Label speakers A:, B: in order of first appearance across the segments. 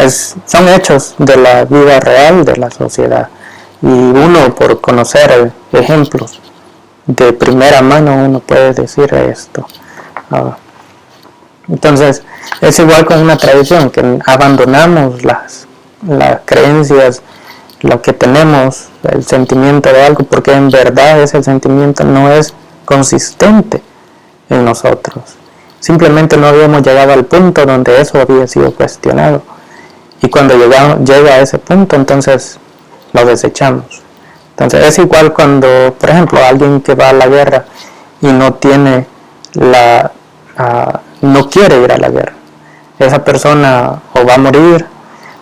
A: son hechos de la vida real de la sociedad, y uno, por conocer ejemplos de primera mano, uno puede decir esto. Entonces es igual con una tradición, que abandonamos las creencias, lo que tenemos, el sentimiento de algo, porque en verdad ese sentimiento no es consistente en nosotros. Simplemente no habíamos llegado al punto donde eso había sido cuestionado, y cuando llega a ese punto, entonces lo desechamos. Entonces es igual cuando, por ejemplo, alguien que va a la guerra y no tiene no quiere ir a la guerra, esa persona o va a morir,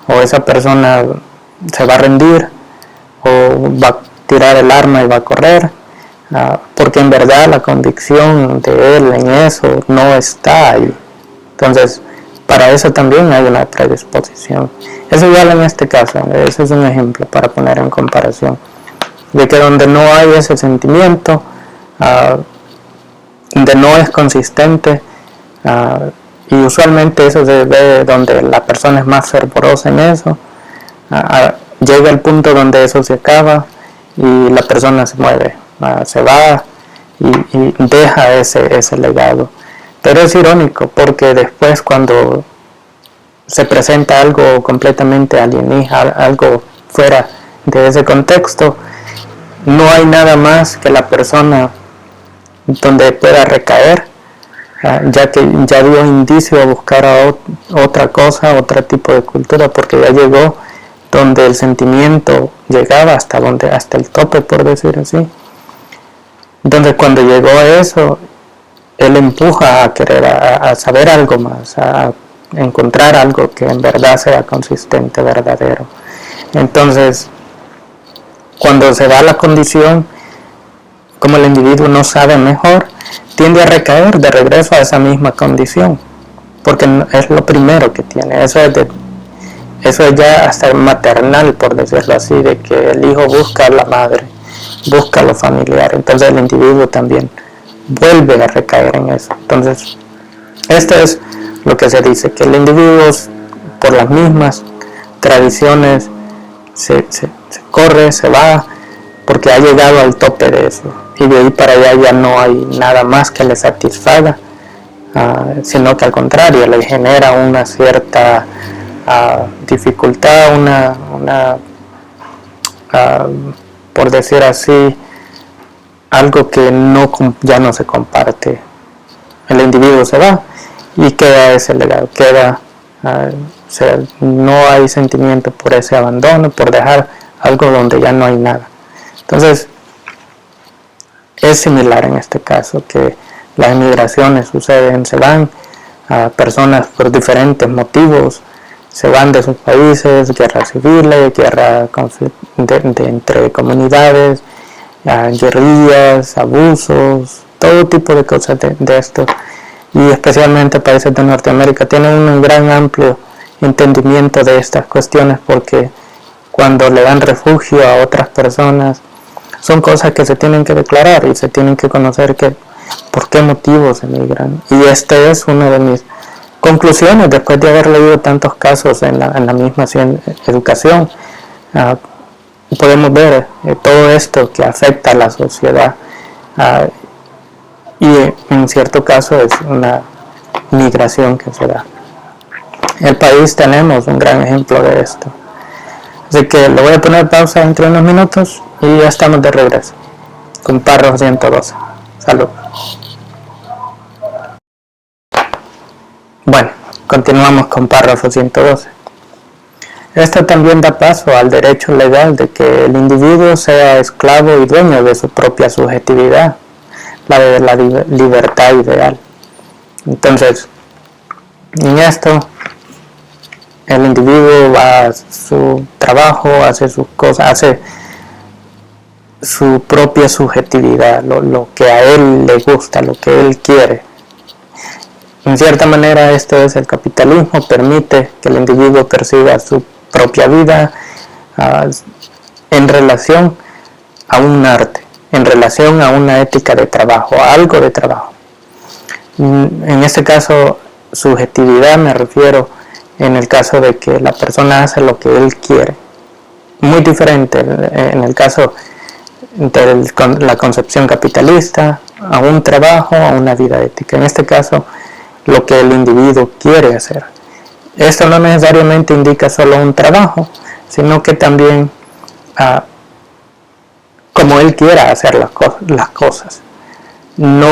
A: o esa persona se va a rendir, o va a tirar el arma y va a correr, porque en verdad la convicción de él en eso no está ahí. Entonces, para eso también hay una predisposición. Es igual en este caso, ese es un ejemplo para poner en comparación, de que donde no hay ese sentimiento, donde no es consistente, y usualmente eso se ve donde la persona es más fervorosa en eso, llega el punto donde eso se acaba y la persona se mueve, se va y deja ese legado. Pero es irónico, porque después, cuando se presenta algo completamente alienígena, algo fuera de ese contexto, no hay nada más que la persona donde pueda recaer, ya que ya dio indicio a buscar a otra cosa, otro tipo de cultura, porque ya llegó donde el sentimiento llegaba hasta el tope, por decir así. Entonces, cuando llegó a eso, él empuja a querer a saber algo más, a encontrar algo que en verdad sea consistente, verdadero. Entonces, cuando se da la condición, como el individuo no sabe mejor, tiende a recaer de regreso a esa misma condición, porque es lo primero que tiene. Eso es ya hasta maternal, por decirlo así, de que el hijo busca a la madre, busca a lo familiar. Entonces el individuo también vuelve a recaer en eso. Entonces, esto es lo que se dice, que el individuo, por las mismas tradiciones, se corre, se va, porque ha llegado al tope de eso, y de ahí para allá ya no hay nada más que le satisfaga, sino que al contrario, le genera una cierta dificultad, por decir así, algo que ya no se comparte. El individuo se va y queda ese legado, no hay sentimiento por ese abandono, por dejar algo donde ya no hay nada. Entonces, es similar en este caso, que las migraciones suceden, se van personas por diferentes motivos, se van de sus países, guerras civiles, guerra entre comunidades, guerrillas, abusos, todo tipo de cosas de esto, y especialmente países de Norteamérica tienen un gran amplio entendimiento de estas cuestiones, porque cuando le dan refugio a otras personas, son cosas que se tienen que declarar y se tienen que conocer por qué motivos emigran. Y esta es una de mis conclusiones después de haber leído tantos casos en la misma educación. Podemos ver todo esto que afecta a la sociedad, y en cierto caso es una migración que se da. En el país tenemos un gran ejemplo de esto. Así que le voy a poner pausa entre unos minutos y ya estamos de regreso con Párrafo 112. Salud. Bueno, continuamos con Párrafo 112. Esto también da paso al derecho legal de que el individuo sea esclavo y dueño de su propia subjetividad, la de la libertad ideal. Entonces, en esto, el individuo va a su trabajo, hace sus cosas, hace su propia subjetividad, lo que a él le gusta, lo que él quiere. En cierta manera, esto es el capitalismo, permite que el individuo perciba su propia vida en relación a un arte, en relación a una ética de trabajo, a algo de trabajo. En este caso, subjetividad me refiero en el caso de que la persona hace lo que él quiere. Muy diferente en el caso de la concepción capitalista, a un trabajo, a una vida ética. En este caso, lo que el individuo quiere hacer. Esto no necesariamente indica solo un trabajo, sino que también como él quiera hacer las cosas. No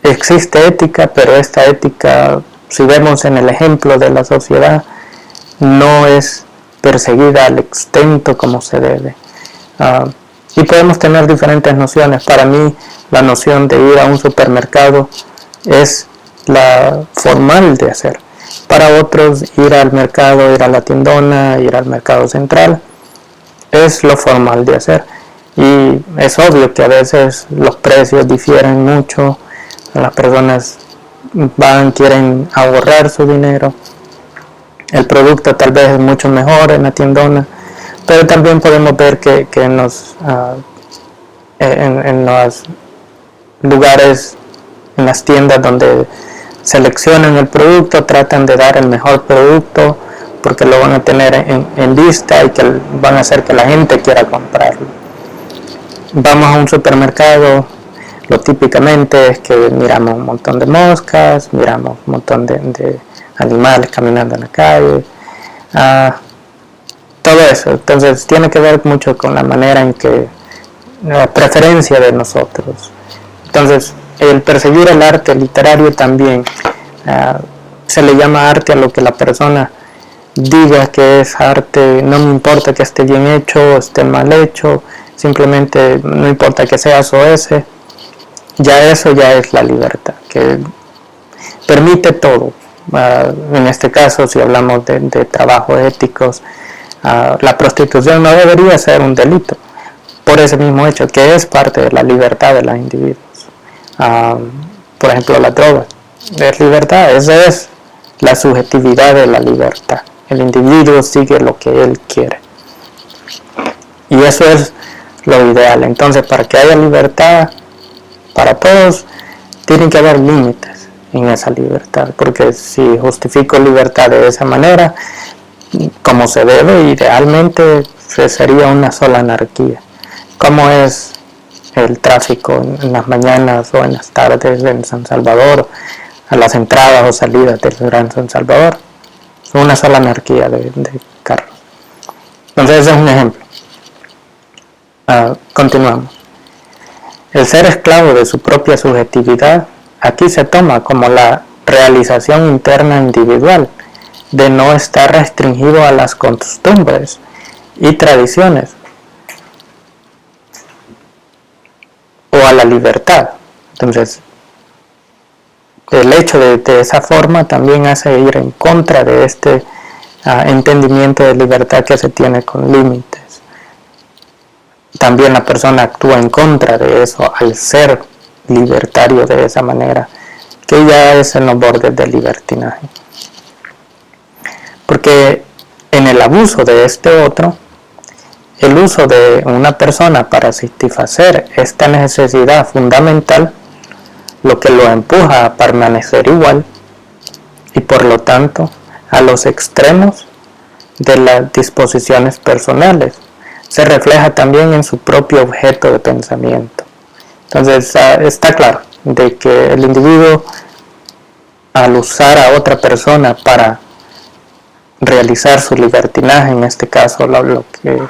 A: existe ética, pero esta ética, si vemos en el ejemplo de la sociedad, no es perseguida al extento como se debe. Y podemos tener diferentes nociones. Para mí, la noción de ir a un supermercado es la formal de hacer. Para otros, ir al mercado, ir a la tiendona, ir al mercado central, es lo formal de hacer. Y es obvio que a veces los precios difieren mucho, las personas quieren ahorrar su dinero, el producto tal vez es mucho mejor en la tiendona, pero también podemos ver que en los lugares, en las tiendas donde seleccionan el producto, tratan de dar el mejor producto porque lo van a tener en vista y que van a hacer que la gente quiera comprarlo. Vamos a un supermercado, lo típicamente es que miramos un montón de moscas, miramos un montón de animales caminando en la calle, todo eso. Entonces tiene que ver mucho con la manera en que la preferencia de nosotros. Entonces el perseguir el arte literario también se le llama arte a lo que la persona diga que es arte. No me importa que esté bien hecho o esté mal hecho, simplemente no importa que sea o ese. Eso ya es la libertad, que permite todo. En este caso, si hablamos de trabajos éticos, la prostitución no debería ser un delito por ese mismo hecho, que es parte de la libertad de los individuos. Por ejemplo, la droga es libertad, esa es la subjetividad de la libertad. El individuo sigue lo que él quiere y eso es lo ideal. Entonces, para que haya libertad para todos, tienen que haber límites en esa libertad, porque si justifico libertad de esa manera, como se debe, idealmente sería una sola anarquía, como es el tráfico en las mañanas o en las tardes en San Salvador, a las entradas o salidas del Gran San Salvador, una sola anarquía de carros. Entonces ese es un ejemplo. Continuamos. El ser esclavo de su propia subjetividad aquí se toma como la realización interna individual de no estar restringido a las costumbres y tradiciones o a la libertad. Entonces, el hecho de esa forma también hace ir en contra de este entendimiento de libertad que se tiene con límites. También la persona actúa en contra de eso al ser libertario de esa manera, que ya es en los bordes del libertinaje. Porque en el abuso de este otro, el uso de una persona para satisfacer esta necesidad fundamental, lo que lo empuja a permanecer igual y por lo tanto a los extremos de las disposiciones personales, se refleja también en su propio objeto de pensamiento. Entonces está claro de que el individuo, al usar a otra persona para realizar su libertinaje, en este caso lo que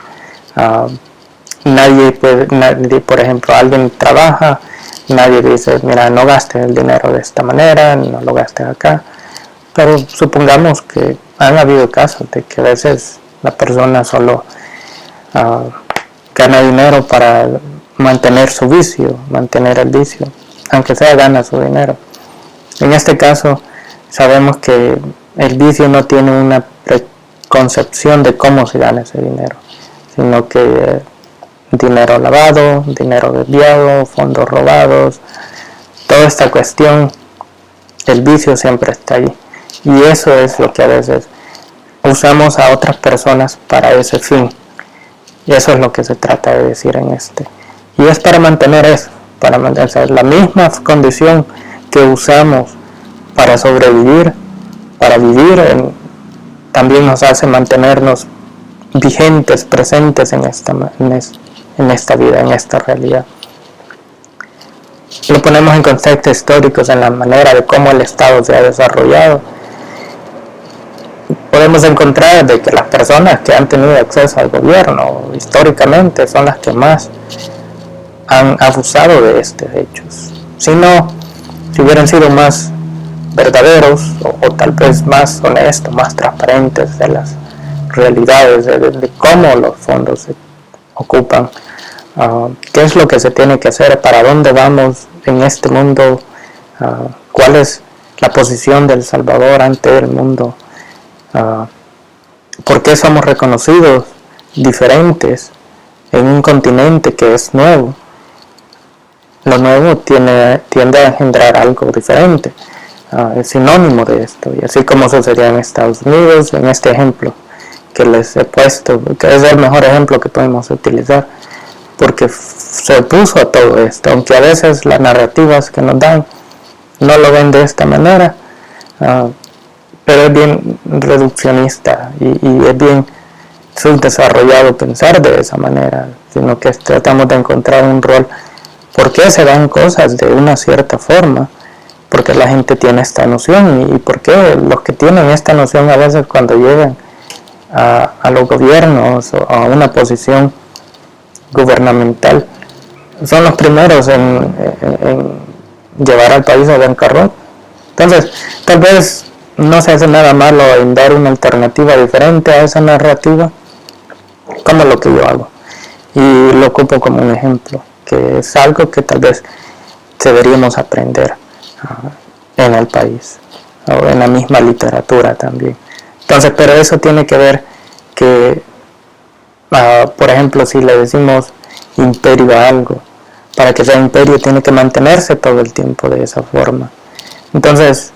A: nadie, por ejemplo, alguien trabaja, nadie dice, mira, no gastes el dinero de esta manera, no lo gastes acá, pero supongamos que han habido casos de que a veces la persona solo gana dinero para mantener su vicio, mantener el vicio, aunque sea gana su dinero. En este caso sabemos que el vicio no tiene una preconcepción de cómo se gana ese dinero, sino que dinero lavado, dinero desviado, fondos robados, toda esta cuestión, el vicio siempre está ahí, y eso es lo que a veces usamos a otras personas para ese fin, y eso es lo que se trata de decir en este, y es para mantener eso, para mantener la misma condición que usamos para sobrevivir, para vivir también nos hace mantenernos vigentes, presentes en esta vida, en esta realidad. Lo ponemos en contextos históricos, en la manera de cómo el Estado se ha desarrollado. Podemos encontrar de que las personas que han tenido acceso al gobierno históricamente son las que más han abusado de estos hechos. Si hubieran sido más verdaderos o tal vez más honestos, más transparentes de las realidades de cómo los fondos se ocupan, qué es lo que se tiene que hacer, para dónde vamos en este mundo, cuál es la posición de El Salvador ante el mundo, por qué somos reconocidos diferentes en un continente que es nuevo. Lo nuevo tiende a engendrar algo diferente, es sinónimo de esto, y así como sucedía en Estados Unidos, en este ejemplo que les he puesto, que es el mejor ejemplo que podemos utilizar, porque se opuso a todo esto, aunque a veces las narrativas que nos dan no lo ven de esta manera, pero es bien reduccionista y es bien subdesarrollado pensar de esa manera, sino que tratamos de encontrar un rol. ¿Por qué se dan cosas de una cierta forma? Porque la gente tiene esta noción, y por qué los que tienen esta noción a veces cuando llegan a los gobiernos o a una posición gubernamental son los primeros en llevar al país a bancarrota. Entonces, tal vez no se hace nada malo en dar una alternativa diferente a esa narrativa, como lo que yo hago, y lo ocupo como un ejemplo, que es algo que tal vez deberíamos aprender en el país, o en la misma literatura también. Entonces, pero eso tiene que ver que, por ejemplo, si le decimos imperio a algo, para que sea imperio tiene que mantenerse todo el tiempo de esa forma. Entonces,